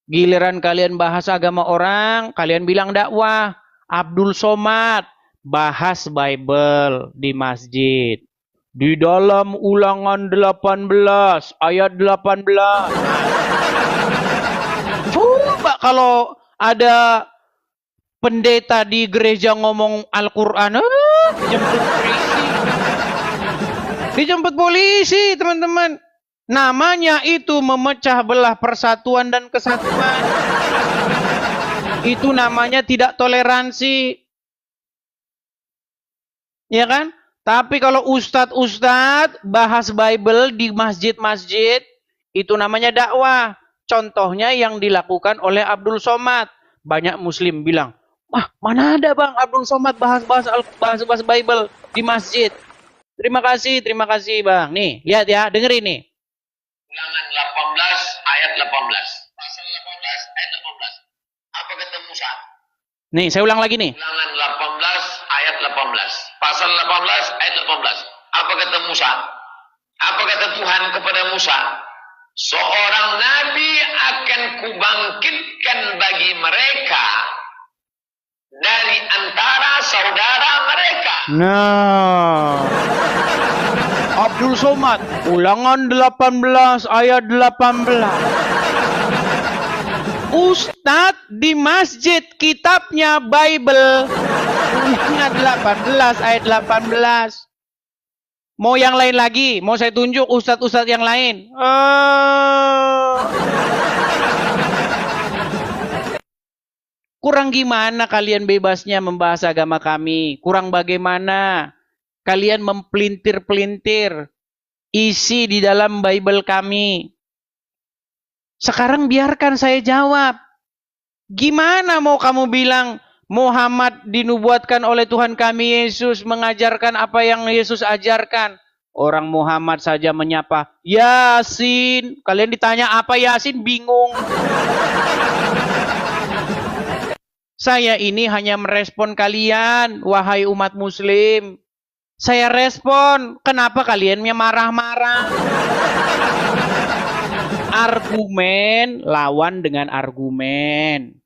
Giliran kalian bahas agama orang, kalian bilang dakwah. Abdul Somad bahas Bible di masjid. Di dalam Ulangan 18 ayat 18. Coba kalau ada pendeta di gereja ngomong Al-Quran, dijemput polisi. Dijemput polisi, teman-teman. Namanya itu memecah belah persatuan dan kesatuan. Itu namanya tidak toleransi. Ya kan? Tapi kalau ustadz-ustadz bahas Bible di masjid-masjid, itu namanya dakwah. Contohnya yang dilakukan oleh Abdul Somad. Banyak muslim bilang, wah mana ada bang Abdul Somad bahas Bible di masjid. Terima kasih bang. Nih, lihat ya, dengerin nih. Ulangan 18 ayat 18. Pasal 18 ayat 18. Apa kata Musa? Nih, saya ulang lagi nih. Ulangan 18 ayat 18. Pasal 18 ayat 18. Apa kata Musa? Apa kata Tuhan kepada Musa? Seorang nabi akan kubangkitkan bagi mereka dari antara saudara mereka. Nah, Abdul Somad, Ulangan 18 ayat 18. Ustadz di masjid kitabnya Bible. Ulangan 18 ayat 18. Mau yang lain lagi? Mau saya tunjuk ustadz-ustadz yang lain? Kurang gimana kalian bebasnya membahas agama kami? Kurang bagaimana kalian mempelintir-pelintir isi di dalam Bible kami? Sekarang biarkan saya jawab. Gimana mau kamu bilang Muhammad dinubuatkan oleh Tuhan kami Yesus mengajarkan apa yang Yesus ajarkan? Orang Muhammad saja menyapa Yasin. Kalian ditanya apa Yasin, bingung. Saya ini hanya merespon kalian, wahai umat muslim. Saya respon, kenapa kaliannya marah-marah? Argumen lawan dengan argumen.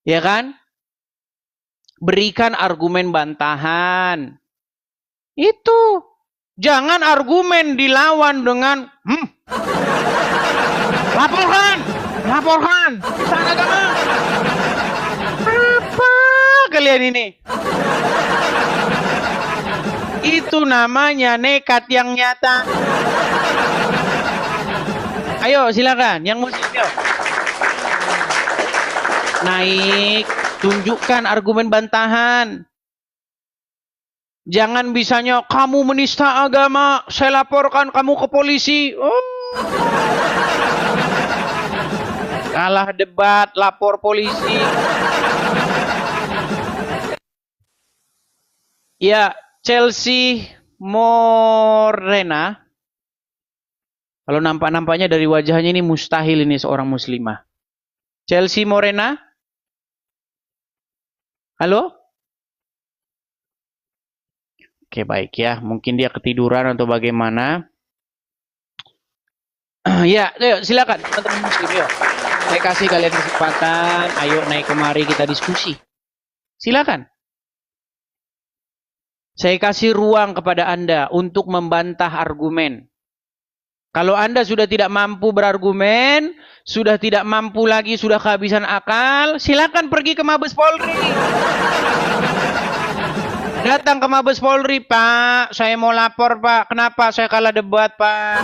Ya kan? Berikan argumen bantahan. Itu. Jangan argumen dilawan dengan laporkan. Sana agama. Apa kalian ini? Itu namanya nekat yang nyata. Ayo silakan, yang muslim yuk. Naik, tunjukkan argumen bantahan. Jangan bisanya kamu menista agama, saya laporkan kamu ke polisi. Kalah debat, lapor polisi. Ya, Chelsea Morena. Kalau nampak-nampaknya dari wajahnya ini mustahil ini seorang muslimah. Chelsea Morena? Halo? Oke, baik ya. Mungkin dia ketiduran atau bagaimana. Ya, ayo silakan teman-teman muslim yuk. Saya kasih kalian kesempatan. Ayo naik kemari kita diskusi. Silakan. Saya kasih ruang kepada Anda untuk membantah argumen. Kalau Anda sudah tidak mampu berargumen, sudah tidak mampu lagi, sudah kehabisan akal, silakan pergi ke Mabes Polri. Datang ke Mabes Polri, Pak, saya mau lapor, Pak. Kenapa saya kalah debat, Pak?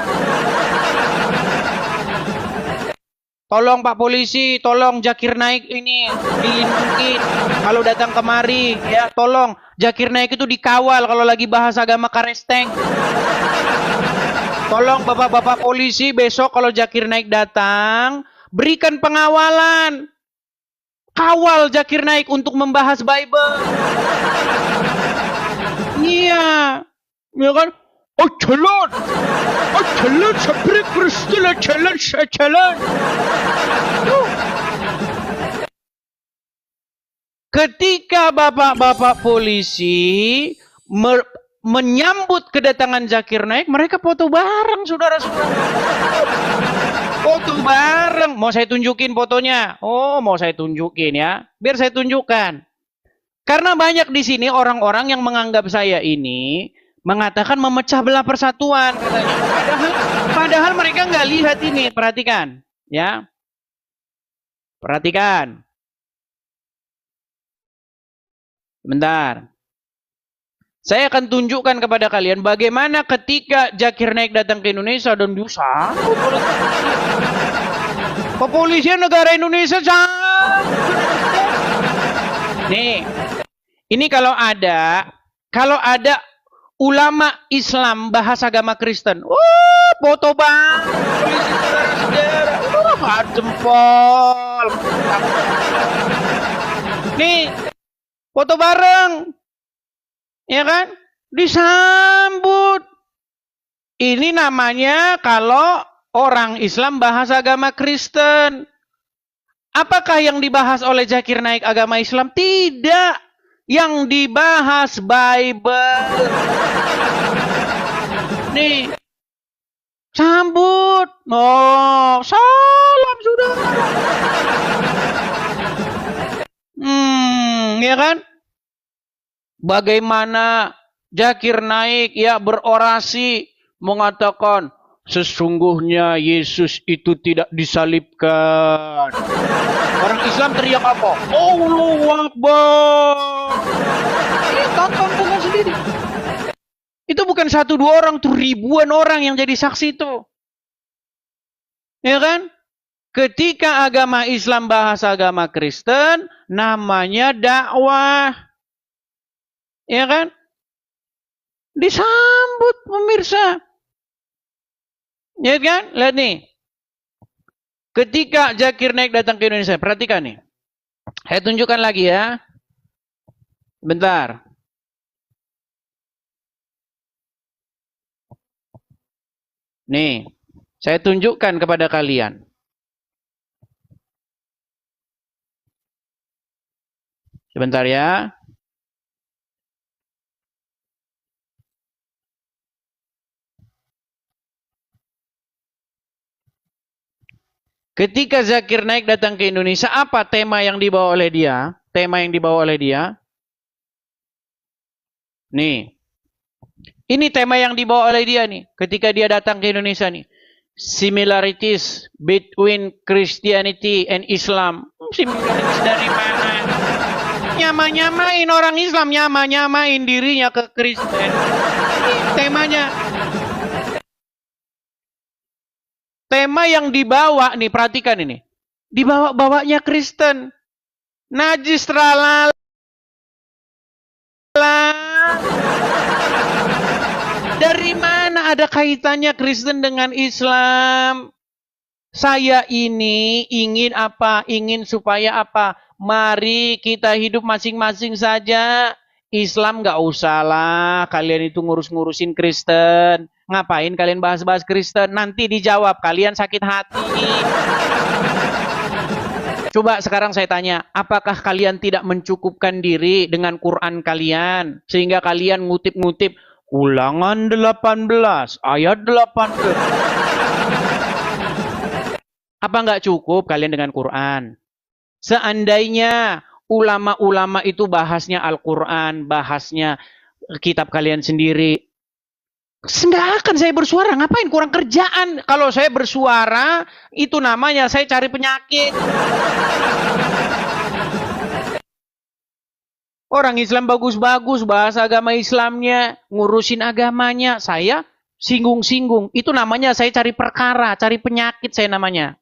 Tolong Pak Polisi, tolong Zakir Naik ini dilindungi. Kalau datang kemari, ya tolong Zakir Naik itu dikawal kalau lagi bahas agama karesteng. Tolong bapak-bapak polisi besok kalau Zakir Naik datang, berikan pengawalan. Kawal Zakir Naik untuk membahas Bible. Iya. Ya kan? Oh jalan. Oh jalan sampai Kristus jalan. Ketika bapak-bapak polisi menyambut kedatangan Zakir Naik, mereka foto bareng, saudara-saudara. Foto bareng. Mau saya tunjukin fotonya? Oh, mau saya tunjukin ya. Biar saya tunjukkan. Karena banyak di sini orang-orang yang menganggap saya ini mengatakan memecah belah persatuan katanya. Padahal mereka nggak lihat ini. Perhatikan, ya. Perhatikan. Bentar. Saya akan tunjukkan kepada kalian bagaimana ketika Zakir Naik datang ke Indonesia dan diusah. Kepolisian negara Indonesia nih, ini kalau ada ulama Islam bahas agama Kristen, foto bang, polisi saudara-saudara, jempol. Nih, foto bareng, ya kan? Disambut. Ini namanya kalau orang Islam bahas agama Kristen. Apakah yang dibahas oleh Zakir Naik agama Islam? Tidak. Yang dibahas Bible. Nih. Sambut. Oh, salam sudah. Ya kan? Bagaimana Zakir Naik ya berorasi mengatakan sesungguhnya Yesus itu tidak disalibkan. Orang Islam teriak apa? Allahu Akbar. Tonton sendiri. Itu bukan 1-2 orang, tuh ribuan orang yang jadi saksi itu. Ya kan? Ketika agama Islam bahas agama Kristen, namanya dakwah. Ya kan? Disambut pemirsa. Ya kan? Lihat nih. Ketika Zakir Naik datang ke Indonesia, perhatikan nih. Saya tunjukkan lagi ya. Bentar. Nih, saya tunjukkan kepada kalian. Sebentar ya. Ketika Zakir Naik datang ke Indonesia, apa tema yang dibawa oleh dia? Tema yang dibawa oleh dia. Nih. Ini tema yang dibawa oleh dia nih. Ketika dia datang ke Indonesia nih. Similarities between Christianity and Islam. Similarities dari mana? Nyama-nyamain orang Islam. Nyama-nyamain dirinya ke Kristen. Ini temanya. Tema yang dibawa nih, perhatikan ini. Dibawa-bawanya Kristen. Najis tralala. Dari mana ada kaitannya Kristen dengan Islam? Saya ini ingin apa? Ingin supaya apa? Mari kita hidup masing-masing saja. Islam nggak usah lah. Kalian itu ngurus-ngurusin Kristen. Ngapain kalian bahas-bahas Kristen? Nanti dijawab. Kalian sakit hati. Coba sekarang saya tanya. Apakah kalian tidak mencukupkan diri dengan Quran kalian? Sehingga kalian ngutip-ngutip. Ulangan 18. Ayat 18. Apa nggak cukup kalian dengan Quran? Seandainya ulama-ulama itu bahasnya Al-Quran, bahasnya kitab kalian sendiri, nggak akan saya bersuara. Ngapain? Kurang kerjaan. Kalau saya bersuara, itu namanya saya cari penyakit. Orang Islam bagus-bagus, bahasa agama Islamnya, ngurusin agamanya. Saya singgung-singgung. Itu namanya saya cari perkara, cari penyakit saya namanya.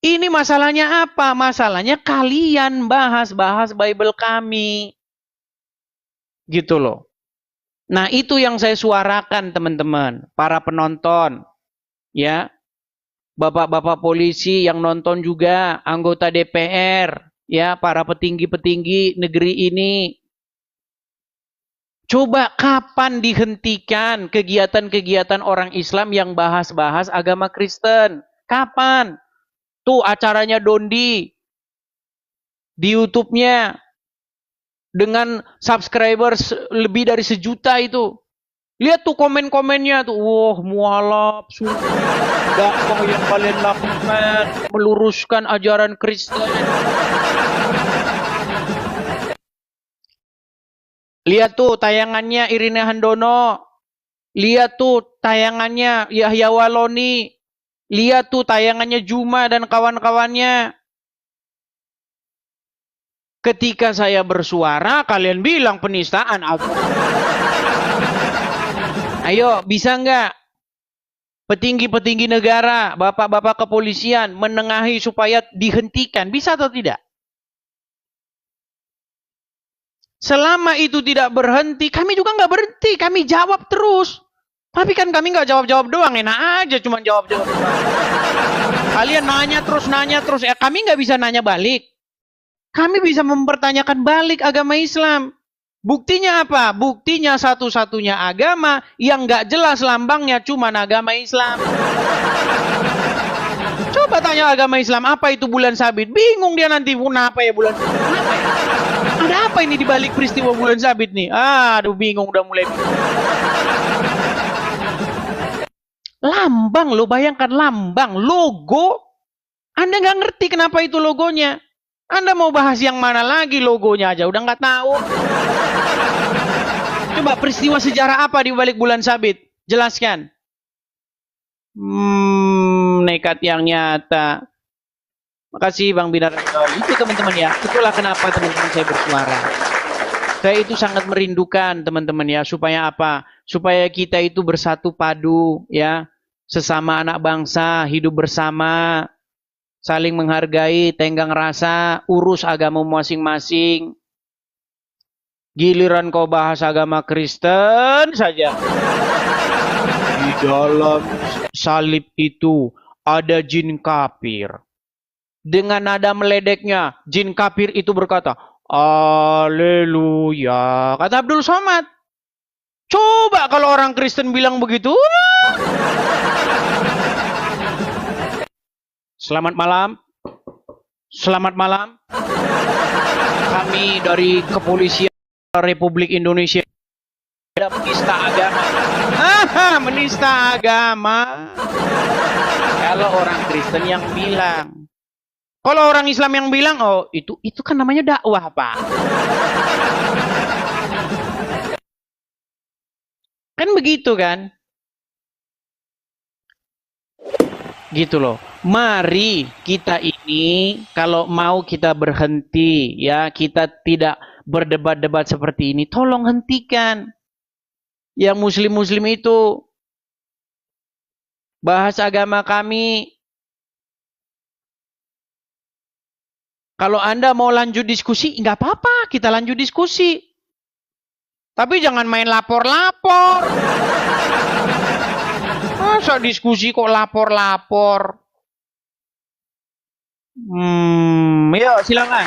Ini masalahnya apa? Masalahnya kalian bahas-bahas Bible kami. Gitu loh. Nah, itu yang saya suarakan teman-teman, para penonton. Ya. Bapak-bapak polisi yang nonton juga, anggota DPR, ya, para petinggi-petinggi negeri ini. Coba kapan dihentikan kegiatan-kegiatan orang Islam yang bahas-bahas agama Kristen? Kapan? Tuh acaranya Dondi di YouTube-nya dengan subscribers lebih dari 1 juta itu. Lihat tuh komen-komennya tuh. Wah, mualaf, sufi, dakwah yang kalian lakukan, meluruskan ajaran Kristen. Lihat tuh tayangannya Irina Handono. Lihat tuh tayangannya Yahya Waloni. Lihat tuh tayangannya Juma dan kawan-kawannya. Ketika saya bersuara, kalian bilang penistaan. Ayo, bisa nggak petinggi-petinggi negara, bapak-bapak kepolisian menengahi supaya dihentikan? Bisa atau tidak? Selama itu tidak berhenti, kami juga nggak berhenti. Kami jawab terus. Tapi kan kami nggak jawab-jawab doang, enak aja cuma jawab-jawab doang. Kalian nanya terus, kami nggak bisa nanya balik. Kami bisa mempertanyakan balik agama Islam. Buktinya apa? Buktinya satu-satunya agama yang nggak jelas lambangnya cuma agama Islam. Coba tanya agama Islam, apa itu bulan sabit? Bingung dia nanti, kenapa ya bulan sabit? Kenapa ya? Ada apa ini di balik peristiwa bulan sabit nih? Aduh, bingung, udah mulai bingung. Lambang, lo bayangkan lambang, logo. Anda nggak ngerti kenapa itu logonya. Anda mau bahas yang mana lagi, logonya aja udah nggak tahu. Coba peristiwa sejarah apa di balik bulan sabit? Jelaskan. Nekat yang nyata. Makasih Bang Binar. Itu teman-teman ya. Itulah kenapa teman-teman saya bersuara. Saya itu sangat merindukan teman-teman ya. Supaya apa? Supaya kita itu bersatu padu ya. Sesama anak bangsa, hidup bersama. Saling menghargai, tenggang rasa, urus agama masing-masing. Giliran kau bahas agama Kristen saja. Di dalam salib itu ada jin kafir. Dengan nada meledeknya, jin kafir itu berkata, Haleluya. Kata Abdul Somad. Coba kalau orang Kristen bilang begitu. Selamat malam. Selamat malam. Kami dari Kepolisian Republik Indonesia ada menista agama. Menista agama. Kalau orang Kristen yang bilang. Kalau orang Islam yang bilang, oh itu kan namanya dakwah, Pak. Kan begitu kan? Gitu loh. Mari kita ini kalau mau kita berhenti ya, kita tidak berdebat-debat seperti ini, tolong hentikan. Yang muslim-muslim itu bahas agama kami. Kalau Anda mau lanjut diskusi, nggak apa-apa, kita lanjut diskusi. Tapi jangan main lapor-lapor. Masa diskusi kok lapor-lapor? Yuk silakan.